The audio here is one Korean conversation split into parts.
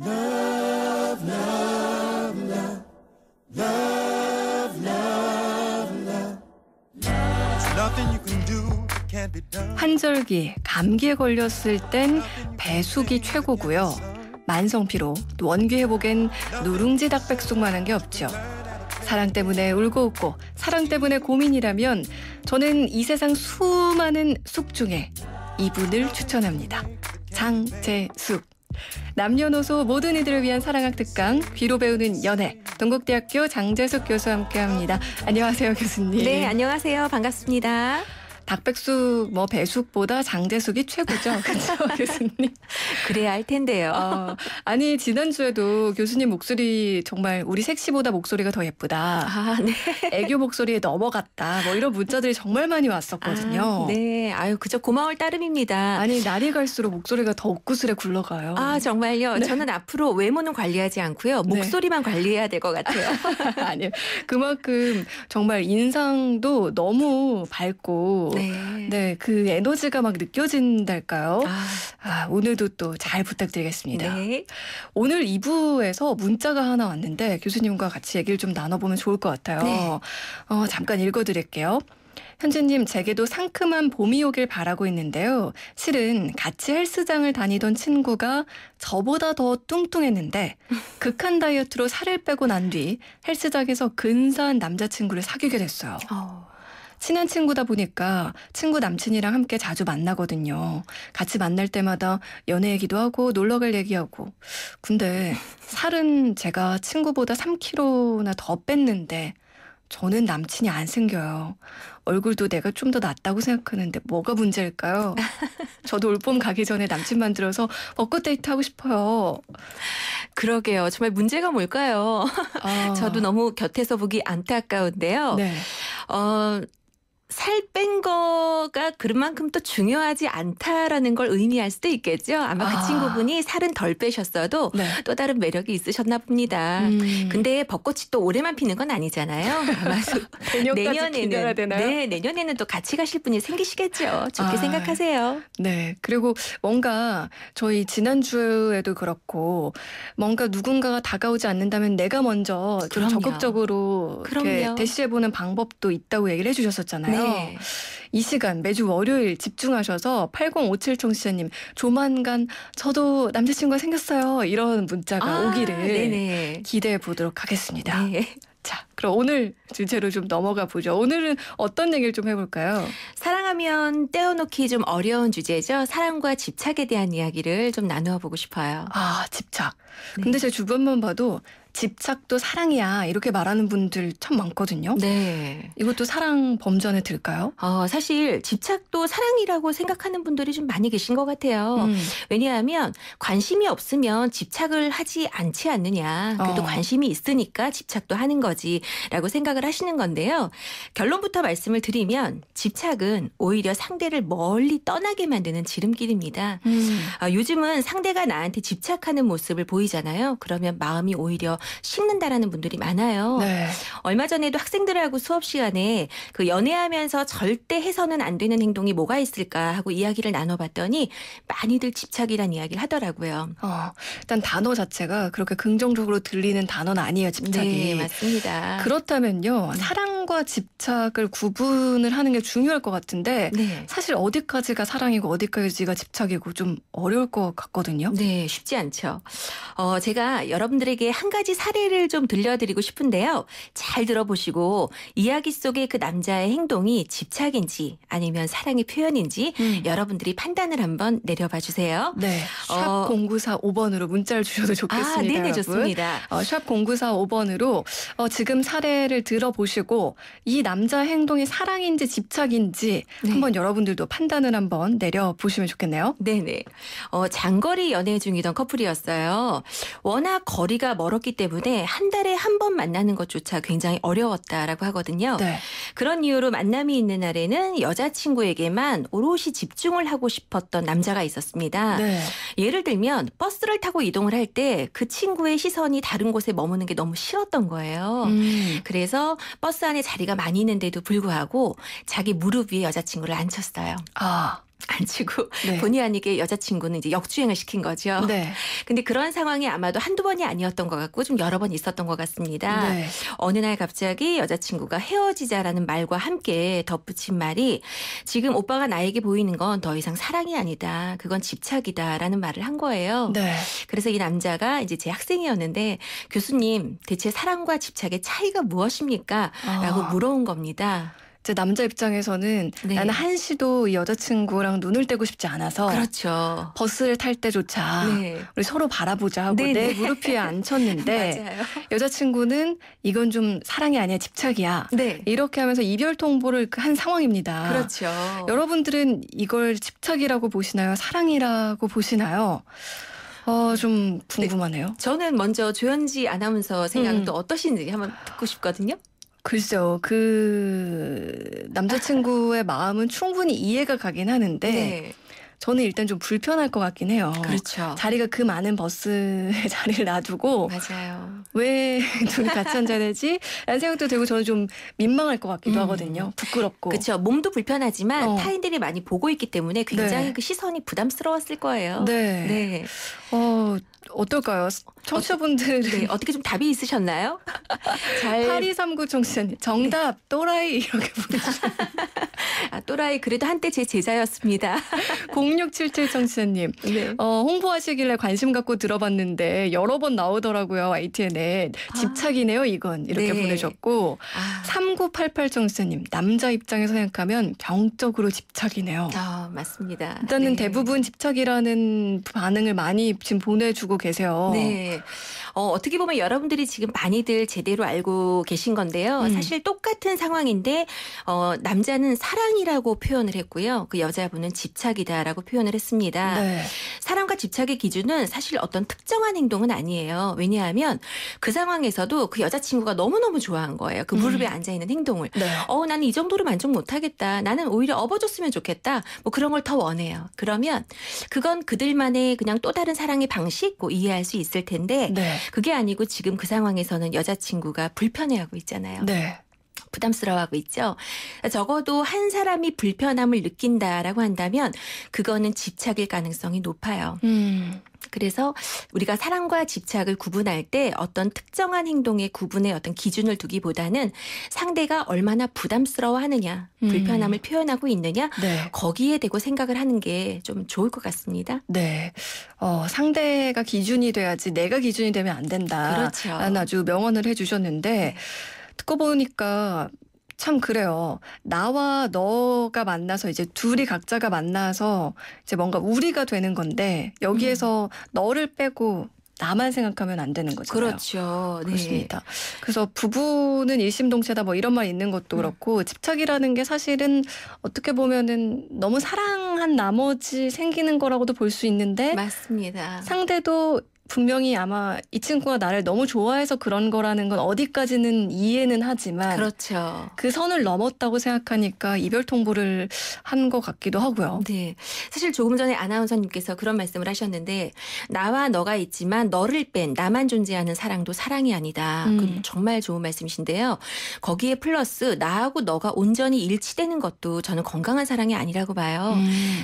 Love, love, love, love, love, love. There's nothing you can do that can't be done. 환절기, 감기에 걸렸을 땐 배숙이 최고고요. 만성피로, 또 원기 회복엔 누룽지 닭백숙만한 게 없죠. 사랑 때문에 울고 웃고 사랑 때문에 고민이라면 저는 이 세상 수많은 숙 중에 이분을 추천합니다. 장제숙. 남녀노소 모든 이들을 위한 사랑학 특강 귀로 배우는 연애 동국대학교 장제숙 교수와 함께합니다. 안녕하세요, 교수님. 네, 안녕하세요. 반갑습니다. 닭백숙, 배숙보다 장제숙이 최고죠. 그렇죠, 교수님? 그래야 할 텐데요. 아니, 지난주에도 교수님 목소리 정말 우리 섹시보다 목소리가 더 예쁘다. 아, 네. 애교 목소리에 넘어갔다. 이런 문자들이 정말 많이 왔었거든요. 네. 그저 고마울 따름입니다. 아니, 날이 갈수록 목소리가 더 옥구슬에 굴러가요. 아, 정말요? 네. 저는 앞으로 외모는 관리하지 않고요. 목소리만 관리해야 될 것 같아요. 아니요. 그만큼 정말 인상도 너무 밝고 네, 그 에너지가 막 느껴진달까요? 오늘도 또 잘 부탁드리겠습니다. 네. 오늘 2부에서 문자가 하나 왔는데 교수님과 같이 얘기를 좀 나눠보면 좋을 것 같아요. 네. 잠깐 읽어드릴게요. 현주님, 제게도 상큼한 봄이 오길 바라고 있는데요. 실은 같이 헬스장을 다니던 친구가 저보다 더 뚱뚱했는데 극한 다이어트로 살을 빼고 난 뒤 헬스장에서 근사한 남자친구를 사귀게 됐어요. 친한 친구다 보니까 친구 남친이랑 함께 자주 만나거든요. 같이 만날 때마다 연애 얘기도 하고 놀러갈 얘기하고. 근데 살은 제가 친구보다 3kg나 더 뺐는데 저는 남친이 안 생겨요. 얼굴도 내가 좀 더 낫다고 생각하는데 뭐가 문제일까요? 저도 올봄 가기 전에 남친 만들어서 벚꽃 데이트하고 싶어요. 그러게요. 정말 문제가 뭘까요? 저도 너무 곁에서 보기 안타까운데요. 네. 살 뺀 거가 그만큼 또 중요하지 않다라는 걸 의미할 수도 있겠죠. 아마 그 친구분이 살은 덜 빼셨어도 또 다른 매력이 있으셨나 봅니다. 근데 벚꽃이 또 올해만 피는 건 아니잖아요. 아마도 기다려야 되나요? 네, 내년에는 또 같이 가실 분이 생기시겠죠. 좋게 생각하세요. 네. 그리고 뭔가 저희 지난주에도 그렇고 뭔가 누군가가 다가오지 않는다면 내가 먼저 좀 적극적으로 이렇게 대시해보는 방법도 있다고 얘기를 해주셨었잖아요. 네. 이 시간 매주 월요일 집중하셔서 8057 청취자님 조만간 저도 남자친구가 생겼어요. 이런 문자가 오기를 기대해 보도록 하겠습니다. 네. 자, 그럼 오늘 주제로 좀 넘어가 보죠. 오늘은 어떤 얘기를 좀 해볼까요? 사랑하면 떼어놓기 좀 어려운 주제죠. 사랑과 집착에 대한 이야기를 좀 나누어 보고 싶어요. 집착. 근데 제 주변만 봐도 집착도 사랑이야 이렇게 말하는 분들 참 많거든요. 네. 이것도 사랑 범주 안에 들까요? 사실 집착도 사랑이라고 생각하는 분들이 좀 많이 계신 것 같아요. 왜냐하면 관심이 없으면 집착을 하지 않지 않느냐. 그래도 관심이 있으니까 집착도 하는 거지라고 생각을 하시는 건데요. 결론부터 말씀을 드리면 집착은 오히려 상대를 멀리 떠나게 만드는 지름길입니다. 요즘은 상대가 나한테 집착하는 모습을 보이잖아요. 그러면 마음이 오히려 식는다라는 분들이 많아요. 네. 얼마 전에도 학생들하고 수업 시간에 그 연애하면서 절대 해서는 안 되는 행동이 뭐가 있을까 하고 이야기를 나눠봤더니 많이들 집착이란 이야기를 하더라고요. 일단 단어 자체가 그렇게 긍정적으로 들리는 단어는 아니에요, 집착이. 네, 맞습니다. 그렇다면요. 사랑과 집착을 구분을 하는 게 중요할 것 같은데 사실 어디까지가 사랑이고 어디까지가 집착이고 좀 어려울 것 같거든요. 네, 쉽지 않죠. 제가 여러분들에게 한 가지 사례를 좀 들려드리고 싶은데요. 잘 들어보시고 이야기 속의 그 남자의 행동이 집착인지 아니면 사랑의 표현인지 여러분들이 판단을 한번 내려봐 주세요. 네, 샵 0945번으로 문자를 주셔도 좋겠습니다. 네네, 여러분. 좋습니다. 샵 0945번으로 지금 사례를 들어보시고 이 남자 행동이 사랑인지 집착인지 한번 여러분들도 판단을 한번 내려보시면 좋겠네요. 네네. 장거리 연애 중이던 커플이었어요. 워낙 거리가 멀었기 때문에 한 달에 한 번 만나는 것조차 굉장히 어려웠다라고 하거든요. 네. 그런 이유로 만남이 있는 날에는 여자친구에게만 오롯이 집중을 하고 싶었던 남자가 있었습니다. 네. 예를 들면 버스를 타고 이동을 할 때 그 친구의 시선이 다른 곳에 머무는 게 너무 싫었던 거예요. 그래서 버스 안에 자리가 많이 있는데도 불구하고 자기 무릎 위에 여자친구를 앉혔어요. 안 치고 네. 본의 아니게 여자친구는 이제 역주행을 시킨 거죠. 네. 근데 그런 상황이 아마도 한두 번이 아니었던 것 같고 좀 여러 번 있었던 것 같습니다. 네. 어느 날 갑자기 여자친구가 헤어지자라는 말과 함께 덧붙인 말이 지금 오빠가 나에게 보이는 건 더 이상 사랑이 아니다. 그건 집착이다라는 말을 한 거예요. 네. 그래서 이 남자가 이제 제 학생이었는데 교수님 대체 사랑과 집착의 차이가 무엇입니까? 라고 물어온 겁니다. 이제 남자 입장에서는 네. 나는 한시도 이 여자친구랑 눈을 떼고 싶지 않아서 그렇죠. 버스를 탈 때조차 네. 우리 서로 바라보자 하고 네네. 내 무릎 위에 앉혔는데 맞아요. 여자친구는 이건 좀 사랑이 아니야 집착이야. 네. 이렇게 하면서 이별 통보를 한 상황입니다. 그렇죠. 여러분들은 이걸 집착이라고 보시나요? 사랑이라고 보시나요? 좀 궁금하네요. 저는 먼저 조현지 아나운서 생각은 음. 또 어떠신지 한번 듣고 싶거든요. 글쎄요. 그 남자친구의 마음은 충분히 이해가 가긴 하는데 네. 저는 일단 좀 불편할 것 같긴 해요. 그렇죠. 자리가 그 많은 버스에 자리를 놔두고 맞아요. 왜 둘이 같이 앉아야 되지? 라는 생각도 들고 저는 좀 민망할 것 같기도 하거든요. 부끄럽고. 그렇죠. 몸도 불편하지만 어. 타인들이 많이 보고 있기 때문에 굉장히 네. 그 시선이 부담스러웠을 거예요. 네. 네. 어떨까요? 청취자분들. 네. 어떻게 좀 답이 있으셨나요? 잘 8239 청취자님. 정답 또라이 이렇게 보내주셨어요. 또라이 그래도 한때 제 제자였습니다. 0677 청취자님. 네. 홍보하시길래 관심 갖고 들어봤는데 여러 번 나오더라고요. ITN에. 집착이네요 이건. 이렇게 네. 보내셨고 3988 청취자님. 남자 입장에서 생각하면 병적으로 집착이네요. 맞습니다. 일단은 네. 대부분 집착이라는 반응을 많이 지금 보내주고 계세요. 네. 어떻게 보면 여러분들이 지금 많이들 제대로 알고 계신 건데요. 사실 똑같은 상황인데 남자는 사랑이라고 표현을 했고요. 그 여자분은 집착이다라고 표현을 했습니다. 네. 사랑과 집착의 기준은 사실 어떤 특정한 행동은 아니에요. 왜냐하면 그 상황에서도 그 여자친구가 너무너무 좋아한 거예요. 그 무릎에 앉아있는 행동을. 네. 나는 이 정도로 만족 못하겠다. 나는 오히려 업어줬으면 좋겠다. 뭐 그런 걸 더 원해요. 그러면 그건 그들만의 그냥 또 다른 사랑의 방식 뭐 이해할 수 있을 텐데 네. 그게 아니고 지금 그 상황에서는 여자친구가 불편해하고 있잖아요. 네. 부담스러워하고 있죠. 적어도 한 사람이 불편함을 느낀다라고 한다면 그거는 집착일 가능성이 높아요. 그래서 우리가 사랑과 집착을 구분할 때 어떤 특정한 행동의 구분에 어떤 기준을 두기보다는 상대가 얼마나 부담스러워하느냐, 불편함을 표현하고 있느냐, 네. 거기에 대고 생각을 하는 게 좀 좋을 것 같습니다. 네. 상대가 기준이 돼야지 내가 기준이 되면 안 된다. 그렇죠. 라는 아주 명언을 해주셨는데 듣고 보니까 참 그래요. 나와 너가 만나서 이제 둘이 각자가 만나서 이제 뭔가 우리가 되는 건데 여기에서 너를 빼고 나만 생각하면 안 되는 거잖아요. 그렇죠. 네. 그렇습니다. 그래서 부부는 일심동체다 뭐 이런 말 있는 것도 그렇고 집착이라는 게 사실은 어떻게 보면은 너무 사랑한 나머지 생기는 거라고도 볼 수 있는데 맞습니다. 상대도 분명히 아마 이 친구가 나를 너무 좋아해서 그런 거라는 건 어디까지는 이해는 하지만 그렇죠. 그 선을 넘었다고 생각하니까 이별 통보를 한 것 같기도 하고요. 네. 사실 조금 전에 아나운서님께서 그런 말씀을 하셨는데 나와 너가 있지만 너를 뺀 나만 존재하는 사랑도 사랑이 아니다. 그건 정말 좋은 말씀이신데요. 거기에 플러스 나하고 너가 온전히 일치되는 것도 저는 건강한 사랑이 아니라고 봐요.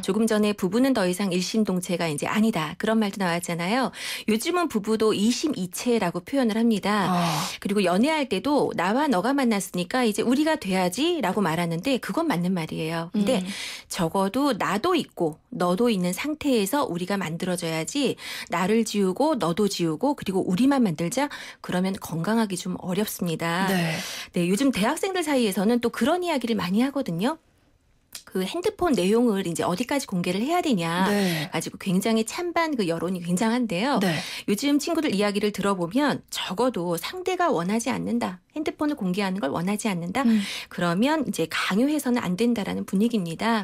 조금 전에 부부는 더 이상 일심동체가 이제 아니다. 그런 말도 나왔잖아요. 요즘은 부부도 이심이체라고 표현을 합니다. 그리고 연애할 때도 나와 너가 만났으니까 이제 우리가 돼야지라고 말하는데 그건 맞는 말이에요. 근데 적어도 나도 있고 너도 있는 상태에서 우리가 만들어져야지 나를 지우고 너도 지우고 그리고 우리만 만들자 그러면 건강하기 좀 어렵습니다. 네. 네, 요즘 대학생들 사이에서는 또 그런 이야기를 많이 하거든요. 그 핸드폰 내용을 이제 어디까지 공개를 해야 되냐 네. 가지고 굉장히 찬반 그 여론이 굉장한데요. 네. 요즘 친구들 이야기를 들어보면 적어도 상대가 원하지 않는다. 핸드폰을 공개하는 걸 원하지 않는다. 그러면 이제 강요해서는 안 된다라는 분위기입니다.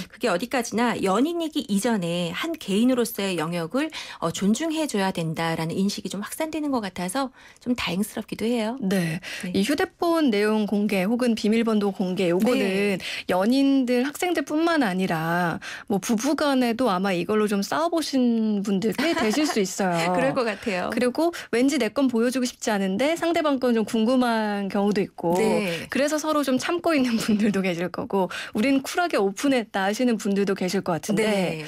그게 어디까지나 연인이기 이전에 한 개인으로서의 영역을 존중해줘야 된다라는 인식이 좀 확산되는 것 같아서 좀 다행스럽기도 해요. 네. 네. 이 휴대폰 내용 공개 혹은 비밀번호 공개 요거는 네. 연인 연예인들, 학생들뿐만 아니라 뭐 부부간에도 아마 이걸로 좀 싸워보신 분들 꽤 되실 수 있어요. 그럴 것 같아요. 그리고 왠지 내 건 보여주고 싶지 않은데 상대방 건 좀 궁금한 경우도 있고 네. 그래서 서로 좀 참고 있는 분들도 계실 거고 우린 쿨하게 오픈했다 하시는 분들도 계실 것 같은데 네.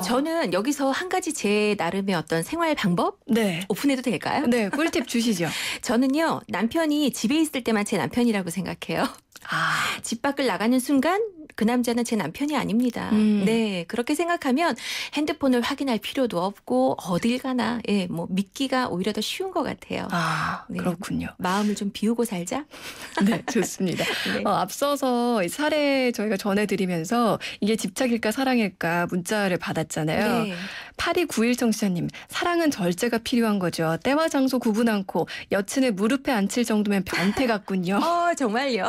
저는 여기서 한 가지 제 나름의 어떤 생활 방법 네. 오픈해도 될까요? 네, 꿀팁 주시죠. 저는요, 남편이 집에 있을 때만 제 남편이라고 생각해요. 집 밖을 나가는 순간 그 남자는 제 남편이 아닙니다. 네, 그렇게 생각하면 핸드폰을 확인할 필요도 없고 어딜 가나 뭐 믿기가 오히려 더 쉬운 것 같아요. 네. 그렇군요. 마음을 좀 비우고 살자. 네, 좋습니다. 네. 앞서서 이 사례 저희가 전해드리면서 이게 집착일까 사랑일까 문자를 받았잖아요. 네. 8291 청취자님, 사랑은 절제가 필요한 거죠. 때와 장소 구분 않고 여친의 무릎에 앉힐 정도면 변태 같군요. 정말요.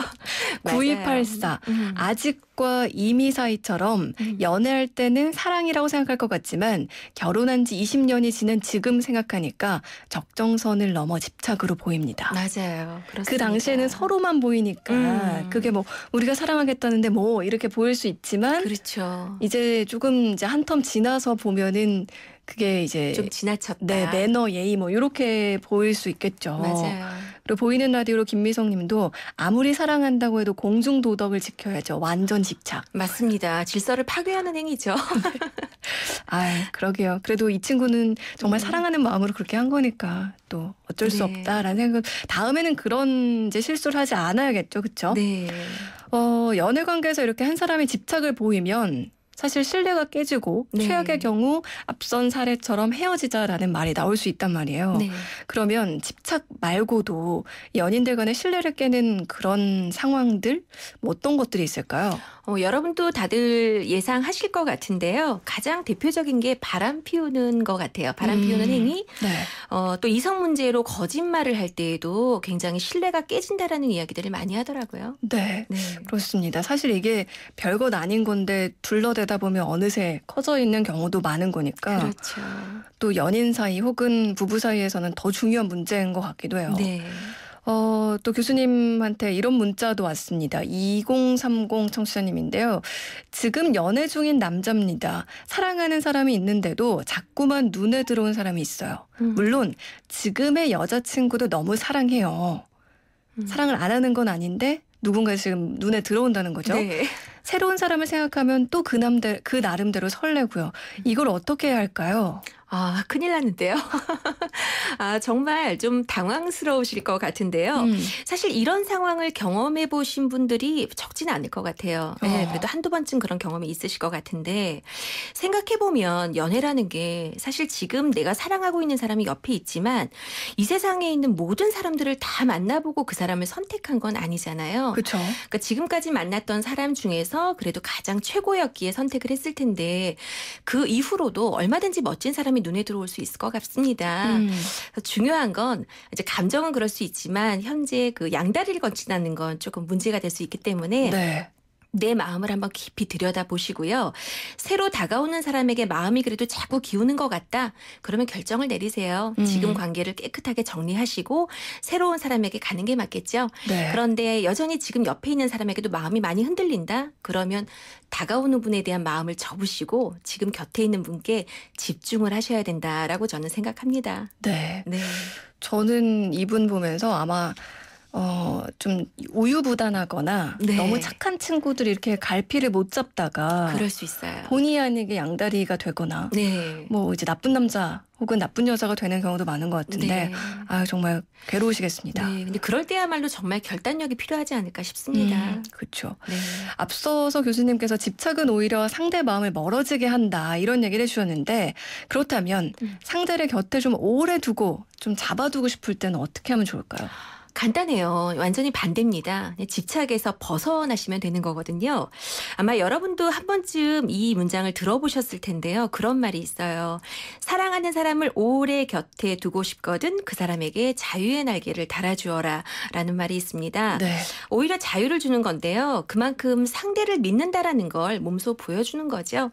9284, 아직과 이미 사이처럼 연애할 때는 사랑이라고 생각할 것 같지만 결혼한 지 20년이 지난 지금 생각하니까 적정선을 넘어 집착으로 보입니다. 맞아요. 그렇습니다. 그 당시에는 서로만 보이니까 그게 뭐 우리가 사랑하겠다는데 뭐 이렇게 보일 수 있지만 그렇죠. 이제 조금 이제 한 텀 지나서 보면은 그게 이제 좀 지나쳤다. 네, 매너, 예의 뭐 이렇게 보일 수 있겠죠. 맞아요. 그리고 보이는 라디오로 김미성 님도 아무리 사랑한다고 해도 공중 도덕을 지켜야죠. 완전 집착. 맞습니다. 질서를 파괴하는 행위죠. 그러게요. 그래도 이 친구는 정말 사랑하는 마음으로 그렇게 한 거니까 또 어쩔 수 없다라는 생각. 다음에는 그런 이제 실수를 하지 않아야겠죠. 그렇죠? 네. 연애 관계에서 이렇게 한 사람이 집착을 보이면 사실 신뢰가 깨지고 네. 최악의 경우 앞선 사례처럼 헤어지자라는 말이 나올 수 있단 말이에요. 네. 그러면 집착 말고도 연인들 간의 신뢰를 깨는 그런 상황들 뭐 어떤 것들이 있을까요? 여러분도 다들 예상하실 것 같은데요. 가장 대표적인 게 바람 피우는 것 같아요. 바람 피우는 행위. 네. 또 이성 문제로 거짓말을 할 때에도 굉장히 신뢰가 깨진다라는 이야기들을 많이 하더라고요. 네. 네. 그렇습니다. 사실 이게 별것 아닌 건데 둘러대다 보면 어느새 커져 있는 경우도 많은 거니까 그렇죠. 또 연인 사이 혹은 부부 사이에서는 더 중요한 문제인 것 같기도 해요. 네. 또 교수님한테 이런 문자도 왔습니다. 2030 청취자님인데요. 지금 연애 중인 남자입니다. 사랑하는 사람이 있는데도 자꾸만 눈에 들어온 사람이 있어요. 물론 지금의 여자친구도 너무 사랑해요. 사랑을 안 하는 건 아닌데 누군가 지금 눈에 들어온다는 거죠. 네. 새로운 사람을 생각하면 또 그 나름대로 설레고요. 이걸 어떻게 해야 할까요? 큰일 났는데요. 정말 좀 당황스러우실 것 같은데요. 사실 이런 상황을 경험해 보신 분들이 적지는 않을 것 같아요. 네, 그래도 한두 번쯤 그런 경험이 있으실 것 같은데 생각해 보면 연애라는 게 사실 지금 내가 사랑하고 있는 사람이 옆에 있지만 이 세상에 있는 모든 사람들을 다 만나보고 그 사람을 선택한 건 아니잖아요. 그렇죠. 그러니까 지금까지 만났던 사람 중에서 그래도 가장 최고였기에 선택을 했을 텐데 그 이후로도 얼마든지 멋진 사람이 눈에 들어올 수 있을 것 같습니다. 중요한 건 이제 감정은 그럴 수 있지만 현재 그 양다리를 거친다는 건 조금 문제가 될 수 있기 때문에 네. 내 마음을 한번 깊이 들여다보시고요. 새로 다가오는 사람에게 마음이 그래도 자꾸 기우는 것 같다. 그러면 결정을 내리세요. 지금 관계를 깨끗하게 정리하시고 새로운 사람에게 가는 게 맞겠죠. 네. 그런데 여전히 지금 옆에 있는 사람에게도 마음이 많이 흔들린다. 그러면 다가오는 분에 대한 마음을 접으시고 지금 곁에 있는 분께 집중을 하셔야 된다라고 저는 생각합니다. 네. 네. 저는 이분 보면서 아마 좀 우유부단하거나 네. 너무 착한 친구들이 이렇게 갈피를 못 잡다가 그럴 수 있어요. 본의 아니게 양다리가 되거나 네. 뭐 이제 나쁜 남자 혹은 나쁜 여자가 되는 경우도 많은 것 같은데 네. 정말 괴로우시겠습니다. 네. 근데 그럴 때야말로 정말 결단력이 필요하지 않을까 싶습니다. 그렇죠. 네. 앞서서 교수님께서 집착은 오히려 상대 마음을 멀어지게 한다 이런 얘기를 해주셨는데 그렇다면 상대를 곁에 좀 오래 두고 좀 잡아두고 싶을 때는 어떻게 하면 좋을까요? 간단해요. 완전히 반대입니다. 집착에서 벗어나시면 되는 거거든요. 아마 여러분도 한 번쯤 이 문장을 들어보셨을 텐데요. 그런 말이 있어요. 사랑하는 사람을 오래 곁에 두고 싶거든 그 사람에게 자유의 날개를 달아주어라 라는 말이 있습니다. 네. 오히려 자유를 주는 건데요. 그만큼 상대를 믿는다라는 걸 몸소 보여주는 거죠.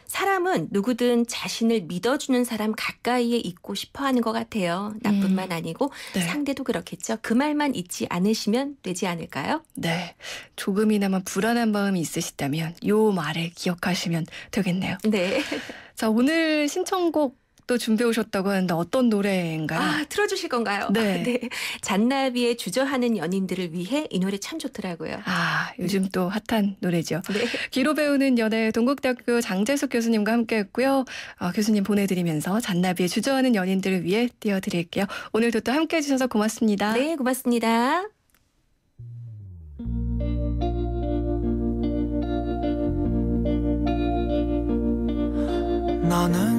사람은 누구든 자신을 믿어주는 사람 가까이에 있고 싶어하는 것 같아요. 나뿐만 아니고 네. 상대도 그렇겠죠. 그 말만 잊지 않으시면 되지 않을까요? 네. 조금이나마 불안한 마음이 있으시다면 요 말을 기억하시면 되겠네요. 네. 자, 오늘 신청곡도 준비해 오셨다고 하는데 어떤 노래인가요? 아, 틀어주실 건가요? 네. 네. 잔나비의 주저하는 연인들을 위해 이 노래 참 좋더라고요. 아, 요즘 또 핫한 노래죠. 네. 귀로 배우는 연애 동국대학교 장재숙 교수님과 함께했고요. 교수님 보내드리면서 잔나비의 주저하는 연인들을 위해 띄워드릴게요. 오늘도 또 함께해 주셔서 고맙습니다. 네, 고맙습니다. 너는